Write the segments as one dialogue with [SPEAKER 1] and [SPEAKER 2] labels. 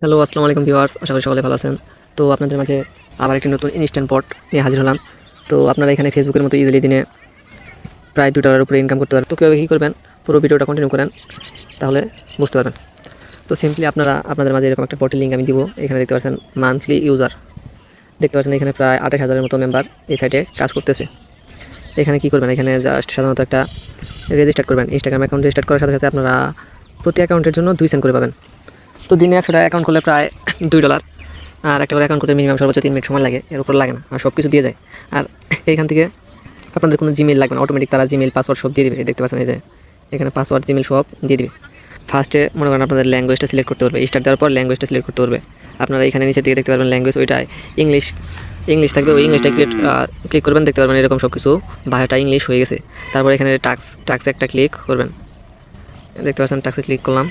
[SPEAKER 1] Hello, আসসালামু আলাইকুম viewers, আশা করি সকলে ভালো আছেন। তো আপনাদের মাঝে আবার একটি নতুন ইনস্ট্যান্ট পট নিয়ে হাজির হলাম। তো আপনারা এখানে ফেসবুকের মতো ইজিলি দিনে প্রায় $2 উপরে ইনকাম করতে পারবেন। তো কীভাবে কী করবেন, পুরো ভিডিওটা কন্টিনিউ করেন, তাহলে বুঝতে পারবেন। তো সিম্পলি আপনারা আপনাদের মাঝে এরকম একটা পটের লিঙ্ক আমি দিব। এখানে দেখতে পাচ্ছেন মান্থলি ইউজার, দেখতে পাচ্ছেন এখানে প্রায় 28,000-এর মতো মেম্বার এই সাইটে কাজ করতেছে। এখানে কী করবেন, এখানে জাস্ট সাধারণত একটা রেজিস্টার করবেন। ইনস্টাগ্রাম অ্যাকাউন্ট রেজিস্টার করার সাথে সাথে আপনারা প্রতি অ্যাকাউন্টের জন্য 2 সেন্ট করে পাবেন। তো দিনে 100 টাকা অ্যাকাউন্ট করলে প্রায় $2। আর একটা করে অ্যাকাউন্ট করতে মিনিমাম সর্বোচ্চ 3 মিনিট সময় লাগে, এর উপর লাগে না, আর সব কিছু দিয়ে যায়। আর এইখান থেকে আপনাদের কোনো জিমেইল লাগবে না, অটোমেটিক তারা জিমেইল পাসওয়ার্ড সব দিয়ে দিবে। দেখতে পাচ্ছেন এই যে এখানে পাসওয়ার্ড জিমেইল সব দিয়ে দিবে। ফার্স্টে মনে করেন আপনাদের ল্যাঙ্গুয়েজটা সিলেক্ট করতে পারবে, স্টার্ট দেওয়ার পর ল্যাঙ্গুয়েজটা সিলেক্ট করতে পারবে। আপনারা এখানে নিচের দিকে দেখতে পারবেন ল্যাঙ্গুয়েজ, ওইটাই ইংলিশ থাকবে, ওই ইংলিশটা ক্লিক করবেন, দেখতে পারবেন এরকম সব কিছু ভাষাটা ইংলিশ হয়ে গেছে। তারপর এখানে টাক্সে একটা ক্লিক করবেন, দেখতে পাচ্ছেন টাক্সে ক্লিক করলাম।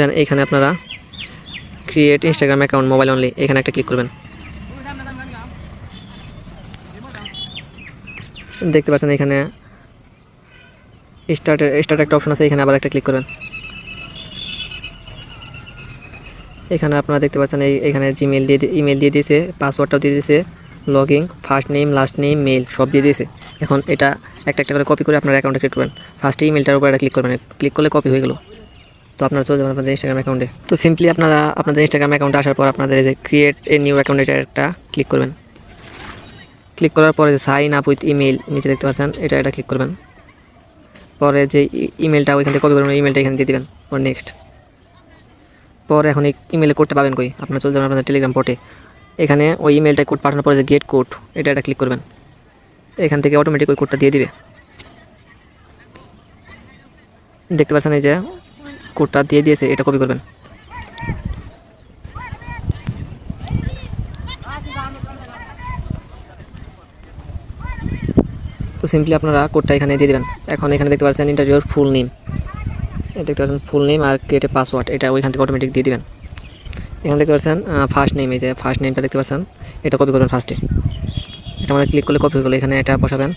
[SPEAKER 1] দেন এইখানে আপনারা create Instagram account mobile only, এখানে একটা ক্লিক করবেন। দেখতে পাচ্ছেন এখানে স্টার্ট একটা অপশন আছে, এখানে আবার একটা ক্লিক করবেন। এখানে আপনারা দেখতে পাচ্ছেন এখানে জিমেল দিয়ে ইমেল দিয়ে দিয়েছে, পাসওয়ার্ডটাও দিয়ে দিয়েছে, login, first name, last name, mail সব দিয়ে দিয়েছে। এখন এটা একটা একটা করে কপি করে আপনার অ্যাকাউন্টে ক্লিক করবেন। ফার্স্টে ইমেলটার উপর একটা ক্লিক করবেন, ক্লিক করলে কপি হয়ে গেল। তো আপনারা চলে যাবেন আপনাদের ইনস্টাগ্রাম অ্যাকাউন্টে। তো সিম্পলি আপনারা আপনাদের ইনস্টাগ্রাম অ্যাকাউন্টে আসার পর আপনাদের এই যে ক্রিয়েট এ নিউ অ্যাকাউন্ট, এটা একটা ক্লিক করবেন। ক্লিক করার পরে যে সাইন আপ উইথ ইমেল নিচে দেখতে পাচ্ছেন, এটা ক্লিক করবেন। পরে যে ইমেলটা ওইখান থেকে কপি করবেন, ইমেলটা এখানে দিয়ে দেবেন। পর নেক্সট। পরে এখন এই ইমেলে কোডটা পাবেন কই, আপনারা চলে যাবেন আপনাদের টেলিগ্রাম পটে। এখানে ওই ইমেলটা কোড পাঠানোর পরে যে গেট কোড, এটা ক্লিক করবেন। এখান থেকে অটোমেটিক ওই কোডটা দিয়ে দিবে। দেখতে পাচ্ছেন এই যে কোডটা দিয়ে দিয়েছে, এটা কপি করবেন। তো সিম্পলি আপনারা কোডটা এখানে দিয়ে দেবেন। এখন এখানে দেখতে পাচ্ছেন এন্টার ইওর ফুল নেম, দেখতে পাচ্ছেন ফুল নেম আর ক্রিয়েট এ পাসওয়ার্ড, এটা ওইখান থেকে অটোমেটিক দিয়ে দিবেন। এখানে দেখতে পাচ্ছেন ফার্স্ট নেম, এই যে ফার্স্ট নেমটা দেখতে পাচ্ছেন, এটা কপি করবেন ফার্স্টে। এটা আমাদের ক্লিক করলে কপি হয়ে গেলো, এখানে এটা বসাবেন,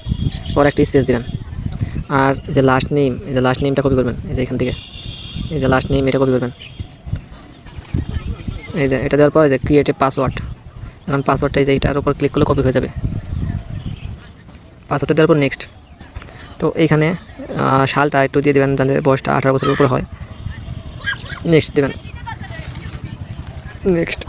[SPEAKER 1] পর একটা স্পেস দিবেন। আর যে লাস্ট নেম, এই যে লাস্ট নেমটা কপি করবেন, এই যে এখান থেকে এই যে লাস্ট নেম এটা কপি করবেন। এই যে এটা দেওয়ার পর এই যে ক্রিয়েট এ পাসওয়ার্ড, এখন পাসওয়ার্ডটা এই যে এটার উপর ক্লিক করলে কপি হয়ে যাবে। পাসওয়ার্ডটা দেওয়ার পর নেক্সট। তো এইখানে সালটা একটু দিয়ে দেবেন, জানলে বয়সটা 18 বছরের উপরে হয়। নেক্সট দেবেন, নেক্সট।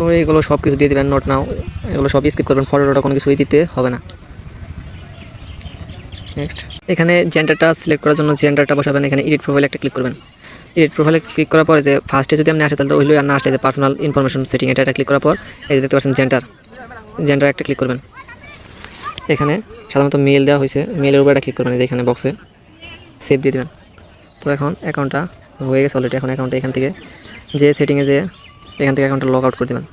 [SPEAKER 1] তো এইগুলো সব কিছু দিয়ে দেবেন, নোট নাও, এগুলো সব স্কিপ করবেন, ফটোটা কোনো কিছুই দিতে হবে না। নেক্সট। এখানে জেন্ডারটা সিলেক্ট করার জন্য জেন্ডারটা বসাবেন, এখানে এডিট প্রোফাইলে একটা ক্লিক করবেন। এডিট প্রোফাইলে ক্লিক করার পরে যে ফার্স্টে যদি আপনি আসে তাহলে ওইগুলো, আর না আসলে যে পার্সোনাল ইনফরমেশন সেটিং, এটা ক্লিক করার পর এই যে দেখতে পাচ্ছেন জেন্ডার একটা ক্লিক করবেন। এখানে সাধারণত মেল দেওয়া হয়েছে, মেলের উপর একটা ক্লিক করবেন, এই যে এখানে বক্সে সেভ দিয়ে দেবেন। তো এখন অ্যাকাউন্টটা হয়ে গেছে অলরেডি। এখন অ্যাকাউন্টে এখান থেকে যে সেটিংয়ে যে এখান থেকে অ্যাকাউন্টটা লগ আউট করে দেবেন।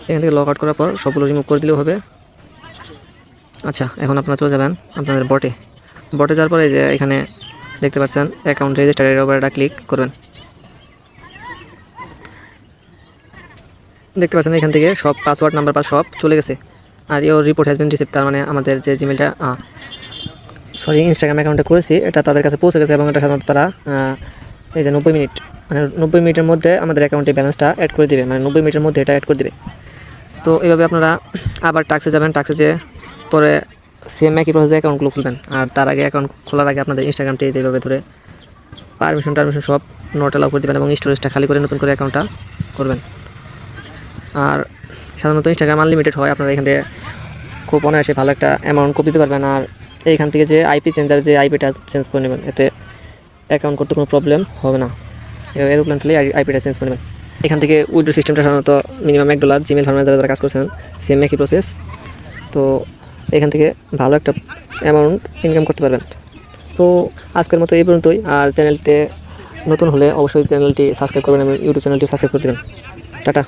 [SPEAKER 1] এখান থেকে লগ আউট করার পর সবগুলো রিমুভ করে দিলেও হবে। আচ্ছা, এখন আপনারা চলে যাবেন আপনাদের বটে যাওয়ার পরে যে এখানে দেখতে পাচ্ছেন অ্যাকাউন্ট রেজিস্টারের উপর একটা ক্লিক করবেন। দেখতে পাচ্ছেন এখান থেকে সব পাসওয়ার্ড নাম্বার সব চলে গেছে। আর your report has been received, তার মানে আমাদের যে জিমেলটা ইনস্টাগ্রাম অ্যাকাউন্টে করেছি এটা তাদের কাছে পৌঁছে গেছে, এবং এটা সাধারণত তারা এই যে 90 মিনিট, মানে 90 মিনিটের মধ্যে আমাদের অ্যাকাউন্টে ব্যালেন্সটা অ্যাড করে দেবে, মানে 90 মিনিটের মধ্যে এটা অ্যাড করে দেবে। তো এইভাবে আপনারা আবার টাক্সে যাবেন, টাক্সে যে পরে সেম একই প্রসেসে অ্যাকাউন্টগুলো খুলবেন। আর তার আগে অ্যাকাউন্ট খোলার আগে আপনাদের ইনস্টাগ্রামটি এইভাবে ধরে পারমিশন সব নোট অ্যালাউ করে দেবেন, এবং স্টোরেজটা খালি করে নতুন করে অ্যাকাউন্টটা করবেন। আর সাধারণত ইনস্টাগ্রাম আনলিমিটেড হয়, আপনারা এখান থেকে খুব অনায়াসে ভালো একটা অ্যামাউন্ট কপি দিতে পারবেন। আর এইখান থেকে যে আইপি চেঞ্জার, যে আইপিটা চেঞ্জ করে নেবেন, এতে অ্যাকাউন্ট করতে কোনো প্রবলেম হবে না। এরোপ্লেন ফেলে আইপিটা চেঞ্জ করে নেবেন। এখান থেকে উইথড্র সিস্টেমটা সাধারণত মিনিমাম $1 জিমেল ফার্মে যারা কাজ করছেন সেম একই প্রসেস। তো এখান থেকে ভালো একটা অ্যামাউন্ট ইনকাম করতে পারবেন। তো আজকের মতো এই পর্যন্তই। আর চ্যানেলতে নতুন হলে অবশ্যই চ্যানেলটি সাবস্ক্রাইব করবেন এবং ইউটিউব চ্যানেলটি সাবস্ক্রাইব করে দেবেন। টাটা।